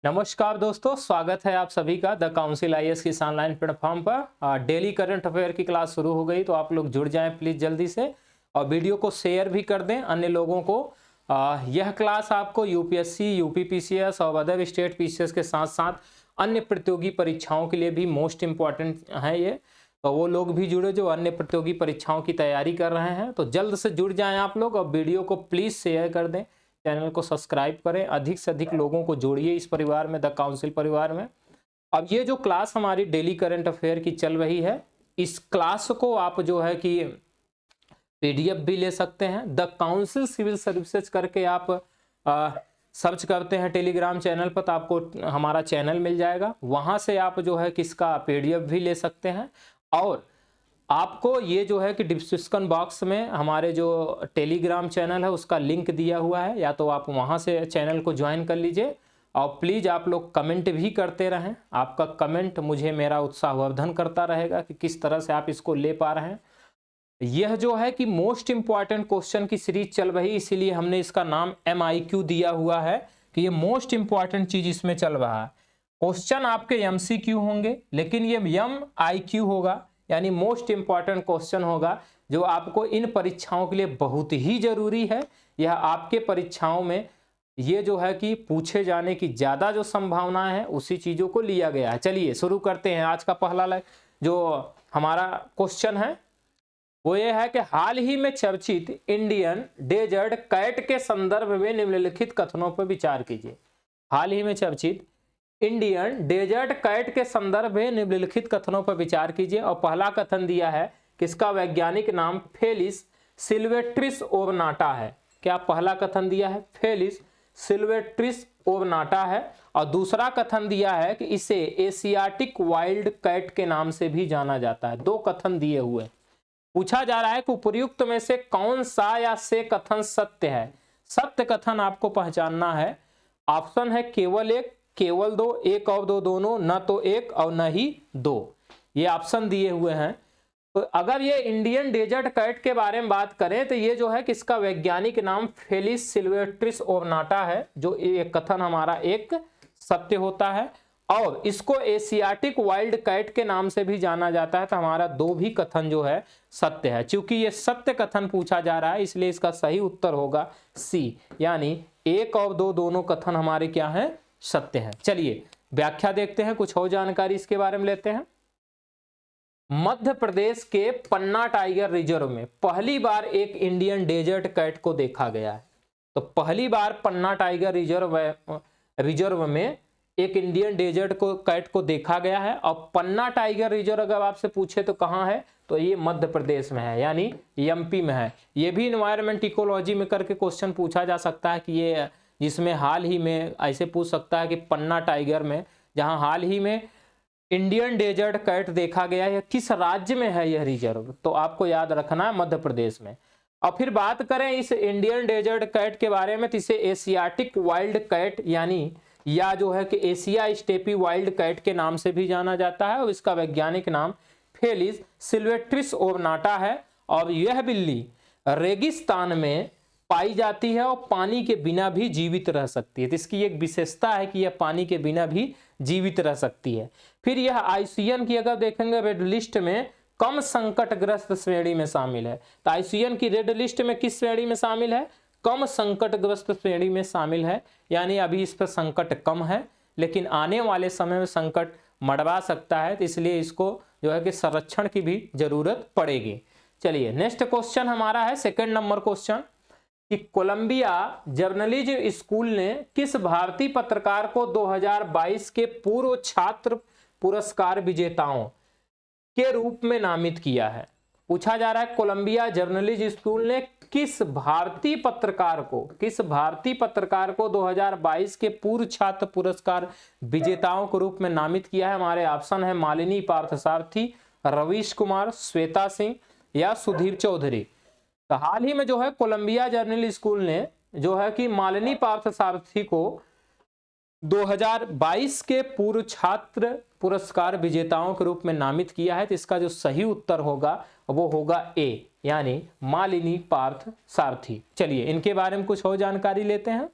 नमस्कार दोस्तों, स्वागत है आप सभी का द काउंसिल आईएएस की ऑनलाइन प्लेटफॉर्म पर। डेली करंट अफेयर की क्लास शुरू हो गई, तो आप लोग जुड़ जाएं प्लीज़ जल्दी से और वीडियो को शेयर भी कर दें अन्य लोगों को। यह क्लास आपको यूपीएससी, यूपी पीसीएस और अदर स्टेट पीसीएस के साथ साथ अन्य प्रतियोगी परीक्षाओं के लिए भी मोस्ट इम्पॉर्टेंट है ये। तो वो लोग भी जुड़े जो अन्य प्रतियोगी परीक्षाओं की तैयारी कर रहे हैं, तो जल्द से जुड़ जाएँ आप लोग और वीडियो को प्लीज़ शेयर कर दें, चैनल को सब्सक्राइब करें, अधिक से अधिक लोगों को जोड़िए इस परिवार में, द काउंसिल परिवार में। अब ये जो क्लास हमारी डेली करंट अफेयर की चल रही है, इस क्लास को आप जो है कि पीडीएफ भी ले सकते हैं। द काउंसिल सिविल सर्विसेज करके आप सर्च करते हैं टेलीग्राम चैनल पर, तो आपको हमारा चैनल मिल जाएगा। वहाँ से आप जो है किसका पीडीएफ भी ले सकते हैं। और आपको ये जो है कि डिस्क्रिप्शन बॉक्स में हमारे जो टेलीग्राम चैनल है उसका लिंक दिया हुआ है, या तो आप वहाँ से चैनल को ज्वाइन कर लीजिए। और प्लीज़ आप लोग कमेंट भी करते रहें, आपका कमेंट मुझे मेरा उत्साहवर्धन करता रहेगा कि किस तरह से आप इसको ले पा रहे हैं। यह जो है कि मोस्ट इम्पॉर्टेंट क्वेश्चन की सीरीज चल रही, इसीलिए हमने इसका नाम MIQ दिया हुआ है कि ये मोस्ट इम्पॉर्टेंट चीज़ इसमें चल रहा है। क्वेश्चन आपके MCQ होंगे, लेकिन ये MIQ होगा, यानी मोस्ट इम्पॉर्टेंट क्वेश्चन होगा जो आपको इन परीक्षाओं के लिए बहुत ही जरूरी है। यह आपके परीक्षाओं में ये जो है कि पूछे जाने की ज़्यादा जो संभावना है उसी चीज़ों को लिया गया है। चलिए शुरू करते हैं। आज का पहला जो हमारा क्वेश्चन है वो ये है कि हाल ही में चर्चित इंडियन डेजर्ट कैट के संदर्भ में निम्नलिखित कथनों पर विचार कीजिए। हाल ही में चर्चित इंडियन डेजर्ट कैट के संदर्भ में निम्नलिखित कथनों पर विचार कीजिए। और पहला कथन दिया है कि इसका वैज्ञानिक नाम फेलिस सिल्वेस्ट्रिस ओवनाटा है। क्या पहला कथन दिया है? फेलिस सिल्वेस्ट्रिस ओवनाटा है। और दूसरा कथन दिया है कि इसे एशियाटिक वाइल्ड कैट के नाम से भी जाना जाता है। दो कथन दिए हुए, पूछा जा रहा है कि उपर्युक्त में से कौन सा या से कथन सत्य है। सत्य कथन आपको पहचानना है। ऑप्शन है केवल एक, केवल दो, एक और दो दोनों, न तो एक और न ही दो। ये ऑप्शन दिए हुए हैं। तो अगर ये इंडियन डेजर्ट कैट के बारे में बात करें तो ये जो है कि इसका वैज्ञानिक नाम फेलिस सिल्वेस्ट्रिस ओवनाटा है, जो ये कथन हमारा एक सत्य होता है। और इसको एशियाटिक वाइल्ड कैट के नाम से भी जाना जाता है। तो हमारा दो भी कथन जो है सत्य है। चूंकि ये सत्य कथन पूछा जा रहा है, इसलिए इसका सही उत्तर होगा सी, यानी एक और दो दोनों कथन हमारे क्या हैं? सत्य है। चलिए व्याख्या देखते हैं, कुछ और जानकारी इसके बारे में लेते हैं। मध्य प्रदेश के पन्ना टाइगर रिजर्व में पहली बार एक इंडियन डेजर्ट कैट को देखा गया है। तो पहली बार पन्ना टाइगर रिजर्व में एक इंडियन डेजर्ट कैट को देखा गया है। और पन्ना टाइगर रिजर्व अगर आपसे पूछे तो कहाँ है, तो ये मध्य प्रदेश में है, यानी MP में है। ये भी इन्वायरमेंट इकोलॉजी में करके क्वेश्चन पूछा जा सकता है कि ये जिसमें हाल ही में ऐसे पूछ सकता है कि पन्ना टाइगर में, जहां हाल ही में इंडियन डेजर्ट कैट देखा गया है, किस राज्य में है यह रिजर्व, तो आपको याद रखना है मध्य प्रदेश में। और फिर बात करें इस इंडियन डेजर्ट कैट के बारे में, तो इसे एशियाटिक वाइल्ड कैट यानी या जो है कि एशिया स्टेपी वाइल्ड कैट के नाम से भी जाना जाता है। और इसका वैज्ञानिक नाम फेलिस सिल्वेस्ट्रिस ओवनाटा है। और यह बिल्ली रेगिस्तान में पाई जाती है और पानी के बिना भी जीवित रह सकती है। तो इसकी एक विशेषता है कि यह पानी के बिना भी जीवित रह सकती है। फिर यह IUCN की अगर देखेंगे रेड लिस्ट में कम संकटग्रस्त श्रेणी में शामिल है। तो IUCN की रेड लिस्ट में किस श्रेणी में शामिल है? कम संकटग्रस्त श्रेणी में शामिल है। यानी अभी इस पर संकट कम है, लेकिन आने वाले समय में संकट मड़वा सकता है, तो इसलिए इसको जो है कि संरक्षण की भी जरूरत पड़ेगी। चलिए नेक्स्ट क्वेश्चन हमारा है सेकंड नंबर क्वेश्चन कि कोलंबिया जर्नलिज्म स्कूल ने किस भारतीय पत्रकार को 2022 के पूर्व छात्र पुरस्कार विजेताओं के रूप में नामित किया है। पूछा जा रहा है कोलंबिया जर्नलिज्म स्कूल ने किस भारतीय पत्रकार को 2022 के पूर्व छात्र पुरस्कार विजेताओं के रूप में नामित किया है। हमारे ऑप्शन है मालिनी पार्थसारथी, रवीश कुमार, श्वेता सिंह या सुधीर चौधरी। तो हाल ही में जो है कोलंबिया जर्नल स्कूल ने जो है कि मालिनी पार्थसारथी को 2022 के पूर्व छात्र पुरस्कार विजेताओं के रूप में नामित किया है। तो इसका जो सही उत्तर होगा वो होगा ए, यानी मालिनी पार्थसारथी। चलिए इनके बारे में कुछ और जानकारी लेते हैं।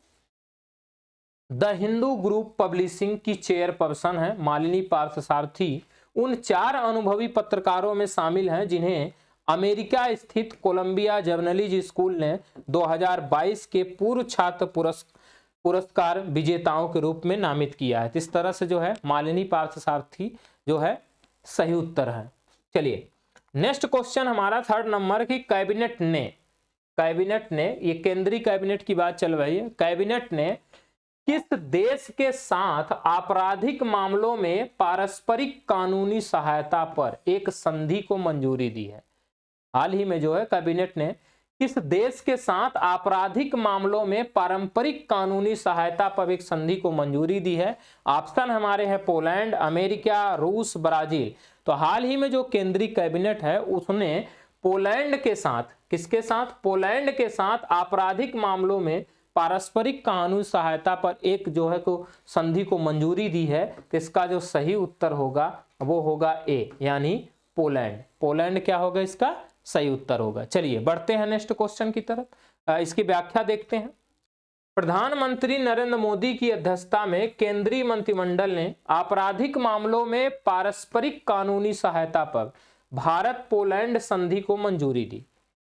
द हिंदू ग्रुप पब्लिशिंग की चेयरपर्सन है मालिनी पार्थसारथी उन 4 अनुभवी पत्रकारों में शामिल हैं जिन्हें अमेरिका स्थित कोलंबिया जर्नलिज्म स्कूल ने 2022 के पूर्व छात्र पुरस्कार विजेताओं के रूप में नामित किया है। तो इस तरह से जो है मालिनी पार्थसारथी जो है सही उत्तर है। चलिए नेक्स्ट क्वेश्चन हमारा 3rd नंबर की कैबिनेट ने ये केंद्रीय कैबिनेट की बात चल रही है। कैबिनेट ने किस देश के साथ आपराधिक मामलों में पारस्परिक कानूनी सहायता पर एक संधि को मंजूरी दी है? हाल ही में जो है कैबिनेट ने किस देश के साथ आपराधिक मामलों में पारंपरिक कानूनी सहायता पर एक संधि को मंजूरी दी है? ऑप्शन हमारे हैं पोलैंड, अमेरिका, रूस, ब्राजील। तो हाल ही में जो केंद्रीय कैबिनेट है उसने पोलैंड के साथ, किसके साथ? पोलैंड के साथ आपराधिक मामलों में पारस्परिक कानूनी सहायता पर एक जो है को संधि को मंजूरी दी है। तो इसका जो सही उत्तर होगा वो होगा ए, यानी पोलैंड। पोलैंड क्या होगा इसका सही उत्तर होगा। चलिए बढ़ते हैं नेक्स्ट क्वेश्चन की तरफ, इसकी व्याख्या देखते हैं। प्रधानमंत्री नरेंद्र मोदी की अध्यक्षता में केंद्रीय मंत्रिमंडल ने आपराधिक मामलों में पारस्परिक कानूनी सहायता पर भारत पोलैंड संधि को मंजूरी दी।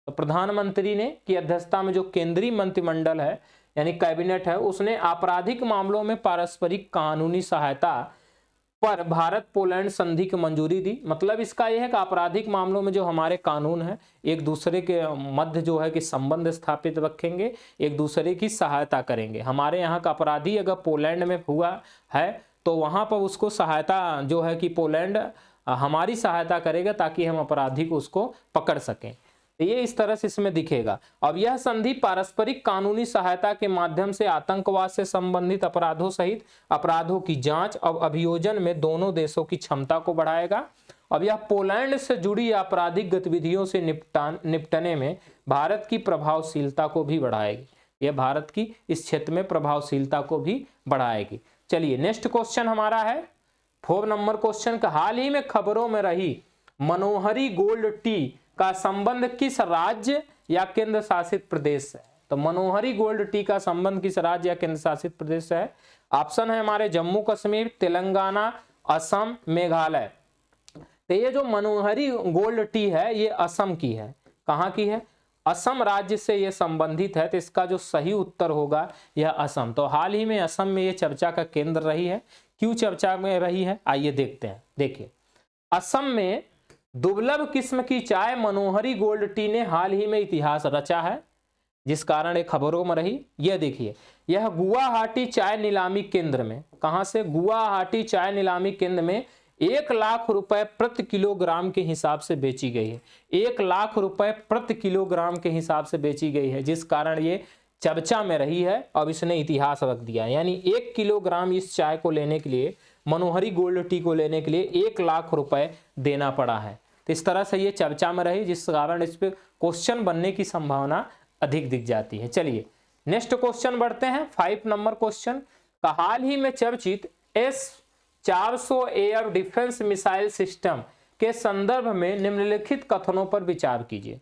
तो प्रधानमंत्री ने की अध्यक्षता में जो केंद्रीय मंत्रिमंडल है यानी कैबिनेट है उसने आपराधिक मामलों में पारस्परिक कानूनी सहायता पर भारत पोलैंड संधि की मंजूरी दी। मतलब इसका यह है कि आपराधिक मामलों में जो हमारे कानून है एक दूसरे के मध्य जो है कि संबंध स्थापित रखेंगे, एक दूसरे की सहायता करेंगे। हमारे यहाँ का अपराधी अगर पोलैंड में हुआ है तो वहाँ पर उसको सहायता जो है कि पोलैंड हमारी सहायता करेगा ताकि हम अपराधी को उसको पकड़ सकें। ये इस तरह से इसमें दिखेगा। अब यह संधि पारस्परिक कानूनी सहायता के माध्यम से आतंकवाद से संबंधित अपराधों सहित अपराधों की जांच और अभियोजन में दोनों देशों की क्षमता को बढ़ाएगा। अब यह पोलैंड से जुड़ी आपराधिक गतिविधियों से निपटने में भारत की प्रभावशीलता को भी बढ़ाएगी। यह भारत की इस क्षेत्र में प्रभावशीलता को भी बढ़ाएगी। चलिए नेक्स्ट क्वेश्चन हमारा है 4 नंबर क्वेश्चन का। हाल ही में खबरों में रही मनोहरी गोल्ड टी का संबंध किस राज्य या केंद्र शासित प्रदेश से? तो मनोहरी गोल्ड टी का संबंध किस राज्य या केंद्र शासित प्रदेश से है? ऑप्शन है हमारे जम्मू कश्मीर, तेलंगाना, असम, मेघालय। तो ये जो मनोहरी गोल्ड टी है ये असम की है। कहाँ की है? असम राज्य से ये संबंधित है। तो इसका जो सही उत्तर होगा यह असम। तो हाल ही में असम में ये चर्चा का केंद्र रही है। क्यों चर्चा में रही है आइए देखते हैं। देखिए असम में दुर्लभ किस्म की चाय मनोहरी गोल्ड टी ने हाल ही में इतिहास रचा है जिस कारण एक खबरों में रही। यह देखिए यह गुवाहाटी चाय नीलामी केंद्र में, कहां से? गुवाहाटी चाय नीलामी केंद्र में 1 लाख रुपए प्रति किलोग्राम के हिसाब से बेची गई है। 1 लाख रुपए प्रति किलोग्राम के हिसाब से बेची गई है जिस कारण ये चर्चा में रही है। अब इसने इतिहास रख दिया, यानी 1 किलोग्राम इस चाय को लेने के लिए, मनोहरी गोल्ड टी को लेने के लिए 1 लाख रुपए देना पड़ा है। तो इस तरह से ये चर्चा में रही जिस कारण इस पे क्वेश्चन बनने की संभावना अधिक दिख जाती है। चलिए नेक्स्ट क्वेश्चन बढ़ते हैं 5 नंबर क्वेश्चन का। हाल ही में चर्चित S-400 air defence missile system के संदर्भ में निम्नलिखित कथनों पर विचार कीजिए।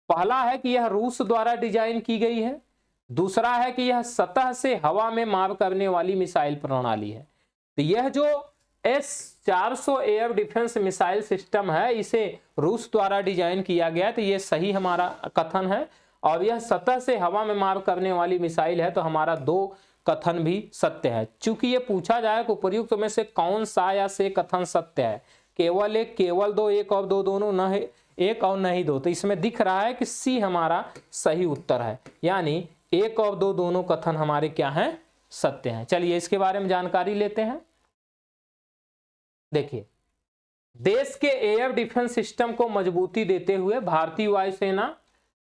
पहला है कि यह रूस द्वारा डिजाइन की गई है। दूसरा है कि यह सतह से हवा में मार करने वाली मिसाइल प्रणाली है। तो यह जो S-400 air defence missile system है इसे रूस द्वारा डिजाइन किया गया। तो ये सही हमारा कथन है। और यह सतह से हवा में मार करने वाली मिसाइल है तो हमारा 2 कथन भी सत्य है। चूंकि ये पूछा जाए कि उपयुक्त में से कौन सा या से कथन सत्य है, केवल एक, केवल 2, एक और 2 दोनों, न है एक और नहीं 2। तो इसमें दिख रहा है कि सी हमारा सही उत्तर है, यानी 1 और 2 दोनों कथन हमारे क्या हैं? सत्य हैं। चलिए इसके बारे में जानकारी लेते हैं। देखिए देश के एयर डिफेंस सिस्टम को मजबूती देते हुए भारतीय वायुसेना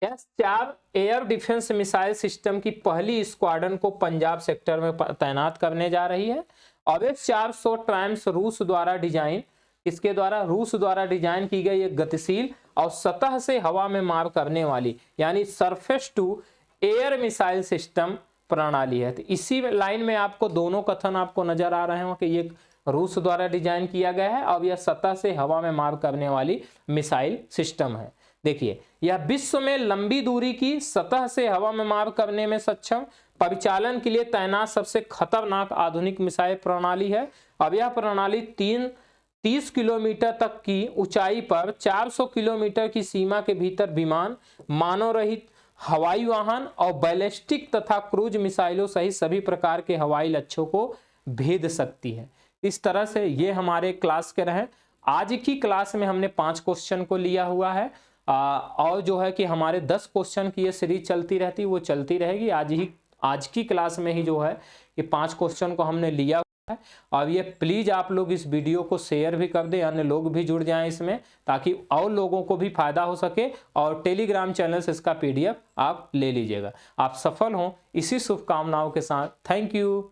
S-4 air defence missile system की पहली स्क्वाड्रन को पंजाब सेक्टर में तैनात करने जा रही है। अब S-400 ट्रायम्स रूस द्वारा डिजाइन, इसके द्वारा रूस द्वारा डिजाइन की गई एक गतिशील और सतह से हवा में मार करने वाली यानी surface to air missile system प्रणाली है। तो इसी लाइन में आपको दोनों कथन आपको नजर आ रहे हो कि ये रूस द्वारा डिजाइन किया गया है और यह सतह से हवा में मार करने वाली मिसाइल सिस्टम है। देखिए यह विश्व में लंबी दूरी की सतह से हवा में मार करने में सक्षम परिचालन के लिए तैनात सबसे खतरनाक आधुनिक मिसाइल प्रणाली है। अब यह प्रणाली 30 किलोमीटर तक की ऊंचाई पर 400 किलोमीटर की सीमा के भीतर विमान, मानव रहित हवाई वाहन और बैलिस्टिक तथा क्रूज मिसाइलों सहित सभी प्रकार के हवाई लक्ष्यों को भेद सकती है। इस तरह से ये हमारे क्लास के रहे। आज की क्लास में हमने 5 क्वेश्चन को लिया हुआ है और जो है कि हमारे 10 क्वेश्चन की ये सीरीज चलती रहती, वो चलती रहेगी। आज की क्लास में ही जो है ये 5 क्वेश्चन को हमने लिया हुआ है। और ये प्लीज आप लोग इस वीडियो को शेयर भी कर दें, अन्य लोग भी जुड़ जाएं इसमें, ताकि और लोगों को भी फायदा हो सके। और टेलीग्राम चैनल से इसका PDF आप ले लीजिएगा। आप सफल हों इसी शुभकामनाओं के साथ। Thank you.